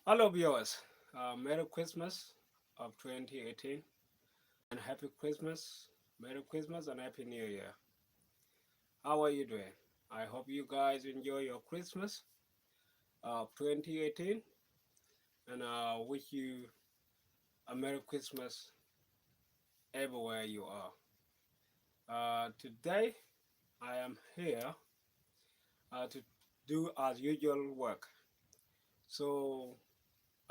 Hello, viewers. Merry Christmas of 2018 and Happy Christmas. Merry Christmas and Happy New Year. How are you doing? I hope you guys enjoy your Christmas of 2018 and wish you a Merry Christmas everywhere you are. Today, I am here to do as usual work. So,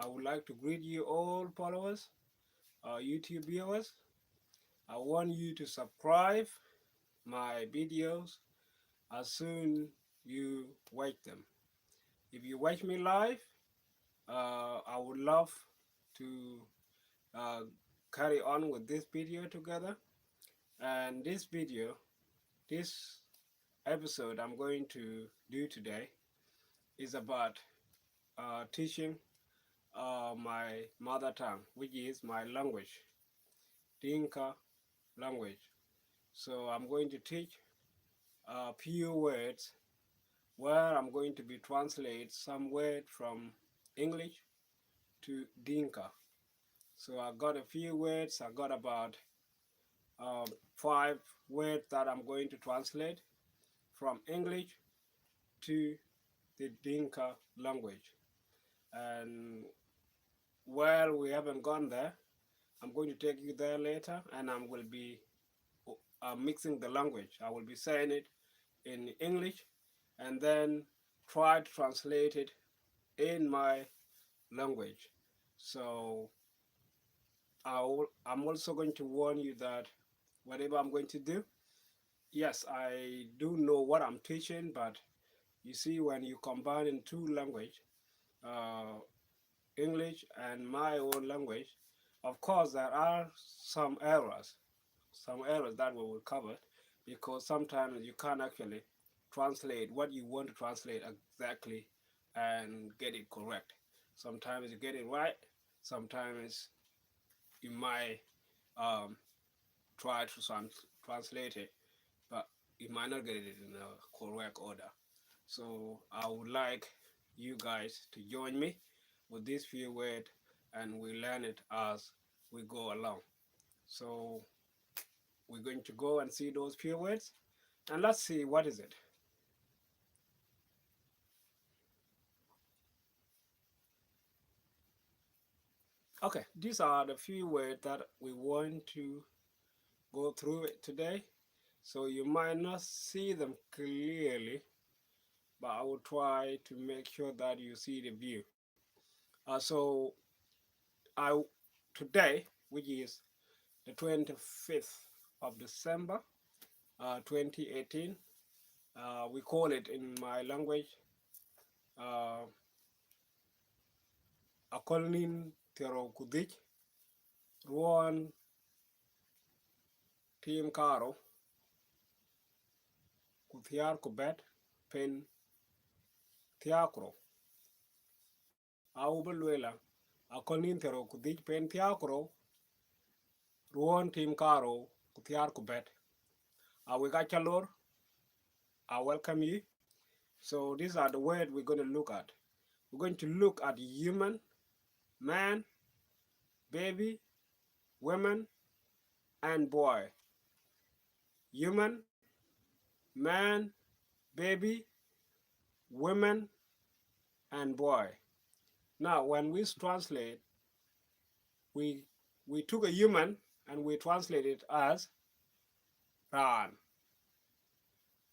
I would like to greet you all followers, YouTube viewers. I want you to subscribe my videos as soon you watch them. If you watch me live, I would love to uh, carry on with this video together. And this episode I'm going to do today is about teaching my mother tongue, which is my language, Dinka language. So I'm going to teach a few words where I'm going to be translate some word from English to Dinka. So I got a few words. I got about um, 5 words that I'm going to translate from English to the Dinka language. And while we haven't gone there, I'm going to take you there later, and I will be mixing the language. I will be saying it in English, and then try to translate it in my language. So I'm also going to warn you that whatever I'm going to do, yes, I do know what I'm teaching, but you see, when you combine in two language, uh, English and my own language, of course there are some errors that we will cover, because sometimes you can't actually translate what you want to translate exactly and get it correct. Sometimes you get it right, sometimes you might um, try to translate it, but you might not get it in a correct order. So I would like you guys to join me with this few words, and we learn it as we go along. So we're going to go and see those few words, and let's see what is it. Okay, these are the few words that we want to go through it today. So you might not see them clearly, but I will try to make sure that you see the view. So I today, which is the 25th of December, 2018, we call it in my language akolnin tero kudich ruon tim karo kuthiar kubet pen thiakro au beluela akolnin tero kudich pen thiakro ruon tim karo kuthiar kubet. We got chalor. I welcome you. So these are the words we're going to look at. We're going to look at human, man, baby, women, and boy. Human, man, baby, women, and boy. Now, when we translate, we we took a human and we translate it as ran,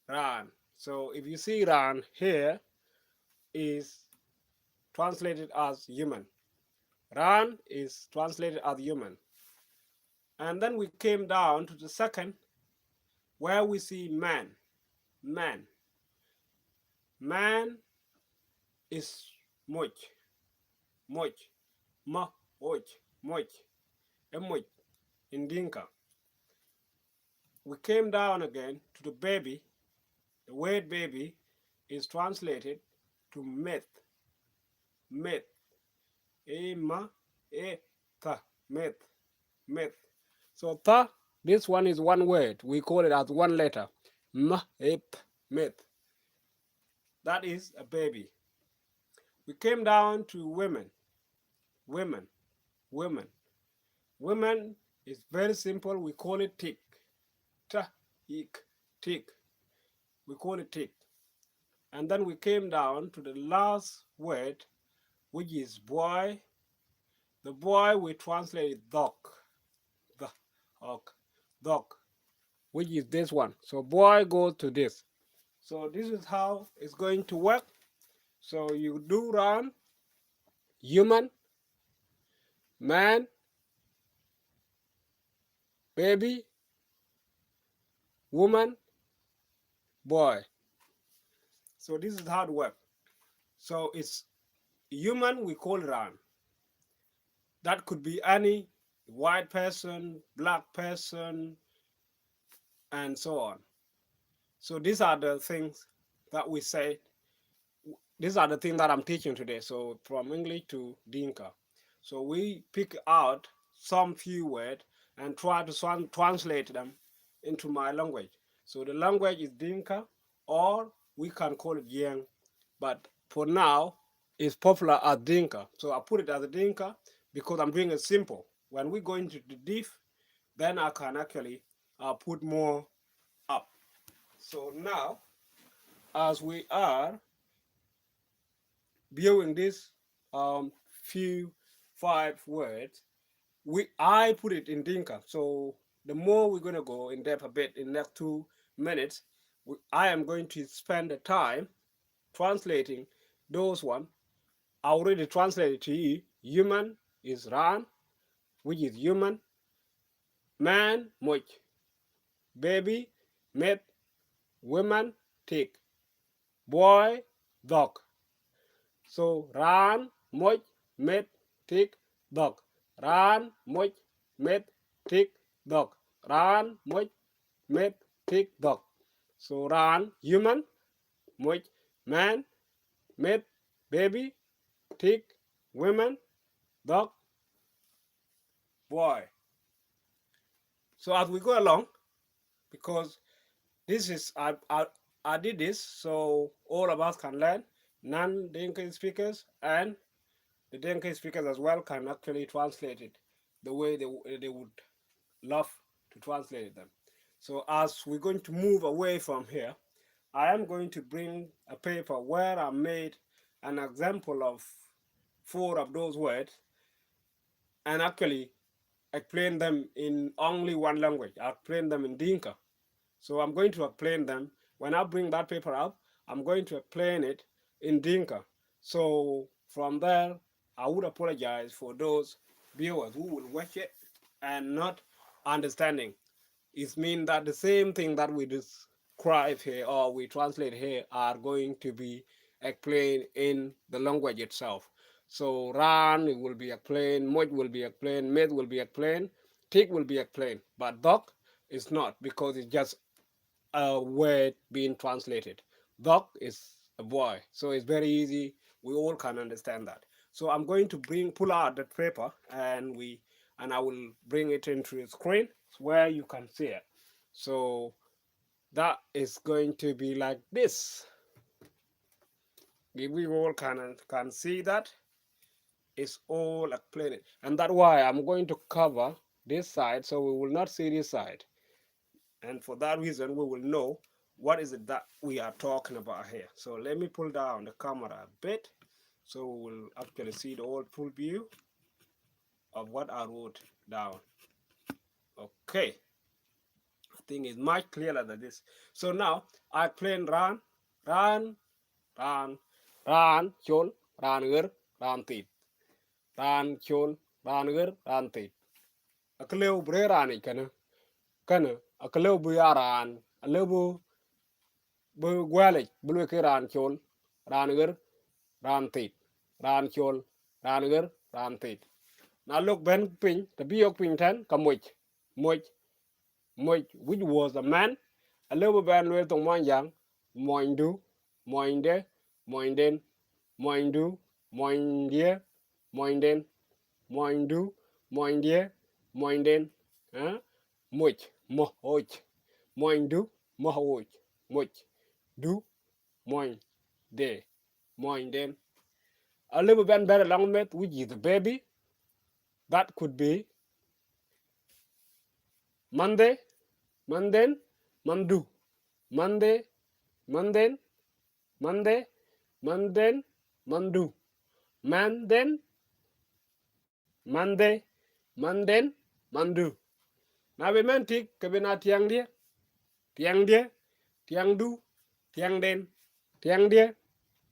ran. So if you see ran here is translated as human. Ran is translated as human. And then we came down to the second, where we see man. Man. Man is much, much, ma, much, a much in Dinka. We came down again to the baby. The word baby is translated to myth, myth, e ma, e tha, myth, myth. So tha, this one is one word. We call it as one letter, ma, e, p, myth. That is a baby. We came down to women. women, women. Women is very simple. We call it tick. Ta, ik, tick. We call it tick. And then we came down to the last word, which is boy. The boy we translate dog. The, ok, dog, which is this one. So boy goes to this. So this is how it's going to work. So you do run human, man, baby, woman, boy. So this is how it works. So it's human, we call run. That could be any white person, black person, and so on. So these are the things that we say. These are the things that I'm teaching today. So from English to Dinka. So we pick out some few words and try to translate them into my language. So the language is Dinka, or we can call it Yang, but for now it's popular as Dinka. So I put it as a Dinka because I'm doing it simple. When we go into the diff, then I can actually put more up. So now, as we are viewing this few 5 words, I put it in Dinka. So the more we're gonna go in depth a bit in the next 2 minutes, I am going to spend the time translating those one. I already translated to you. Human is ran, which is human. Man, much. Baby, met. Woman, tick. Boy, dog. So ran, much, met, tick, dog. Ran, much, met, tick, dog. Ran, much, met, tick, dog. So ran, human, much, man, met, baby, tick, women, dog, boy. So as we go along, because this is I did this so all of us can learn. Non-Dinka speakers and the Dinka speakers as well can actually translate it the way they would love to translate them. So as we're going to move away from here, I am going to bring a paper where I made an example of 4 of those words and actually explain them in only one language. I explain them in Dinka. So I'm going to explain them. When I bring that paper up, I'm going to explain it in Dinka. So from there, I would apologize for those viewers who will watch it and not understanding. It means that the same thing that we describe here or we translate here are going to be explained in the language itself. So ran it will be explained, much will be explained, met will be explained, tick will be explained, but dog is not because it's just a word being translated. Dog is a boy, so it's very easy. We all can understand that. So I'm going to pull out the paper and I will bring it into the screen where you can see it. So that is going to be like this. If we all can see that, it's all explained, and that's why I'm going to cover this side so we will not see this side. And for that reason, we will know what is it that we are talking about here. So let me pull down the camera a bit so we will actually see the whole full view of what I wrote down. Okay, I think it's much clearer than this. So now I explain run, run, chol, ran tit, chol, ran tit. A cleo bre rani kana, a cleo bu yaran, a lebu bu gwalik bulu ke ran chol ran ran tit ran chol ran ran tit na look ben pin the bi yok pin tan ka much which was a man a little ben le tong mon yang moin du moin de moin den moin du moin die moin den moin du moin die moin den much mo hoch moin du mo hoch much du moin de moin den a little bit better long met which is the baby That could be Monday, Manden, Mandu. Monday, Manden, Monday, Manden, Mandu. Manden, Monday, Manden, Mandu. Now we mentik kabina tiang dia, tiang du, tiang den, tiang dia,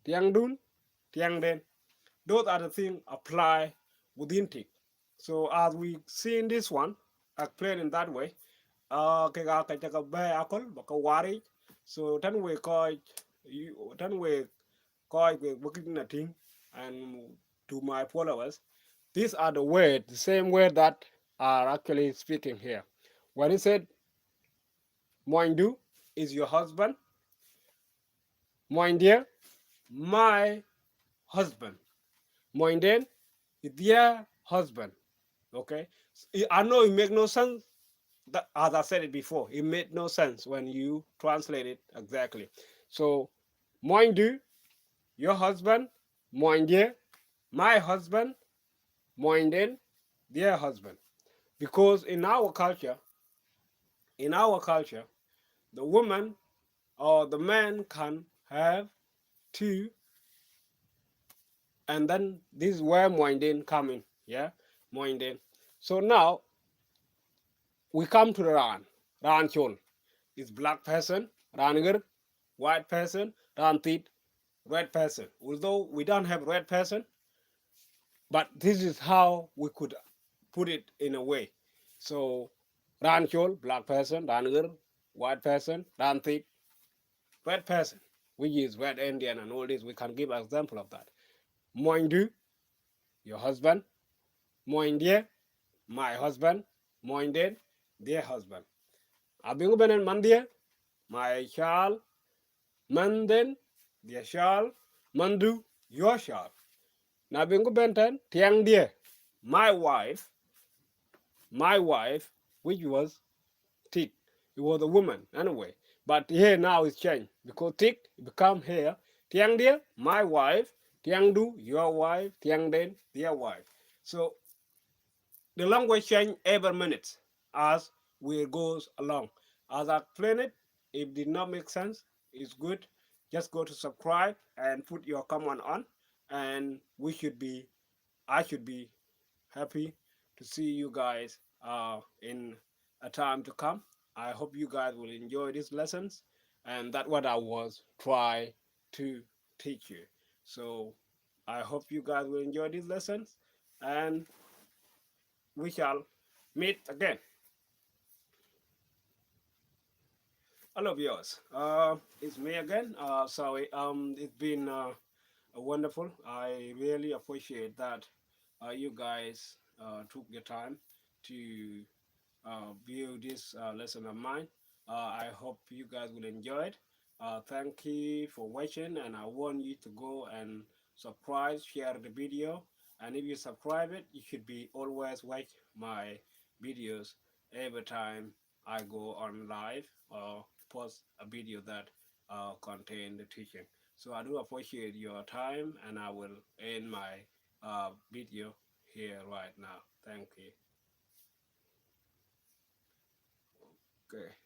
tiang dun, tiang den. Those are the things apply within tick. So as we see in this one, explained in that way, cái cái cái bé akol baka wari. So tan we coi tan we coi we working thing and to my followers, these are the words, the same word that are actually speaking here. When he said Moindu is your husband, Moindia, my husband. Moinden is their husband. Okay? I know it makes no sense. That, as I said it before, it made no sense when you translate it exactly. So, Moindu, your husband, Moindie, my husband, Moinden, their husband. Because in our culture, the woman or the man can have two, and then this is where Moinden come in. Yeah, Moinden. So now we come to the Ran. Ran Chol is black person, Raniger, white person, Rantit, red person. Although we don't have red person, but this is how we could put it in a way. So Ran Chol, black person, Raniger, white person, Rantit, red person, which is red Indian and all this. We can give an example of that. Moindu, your husband. Moindie, my husband. Moinden, their husband. Abingu benen mandia, my child. Manden, their child. Mandu, your child. Nabingu benten, tiang dia, my wife, which was Tik. It was a woman anyway. But here now it's changed because Tik become here. Tiang dia, my wife. Tiang du, your wife. Tiang den, their wife. So the language change every minute as we goes along. As I explained it, if it did not make sense, it's good. Just go to subscribe and put your comment on, and I should be happy to see you guys in a time to come. I hope you guys will enjoy these lessons, and that's what I was trying to teach you. So I hope you guys will enjoy these lessons, and we shall meet again. Hello, viewers. It's me again. Sorry, it's been wonderful. I really appreciate that you guys took your time to view this lesson of mine. I hope you guys will enjoy it. Thank you for watching, and I want you to go and subscribe, share the video, and if you subscribe it, you should be always watch my videos every time I go on live or post a video that contain the teaching. So I do appreciate your time, and I will end my video here right now. Thank you. Okay.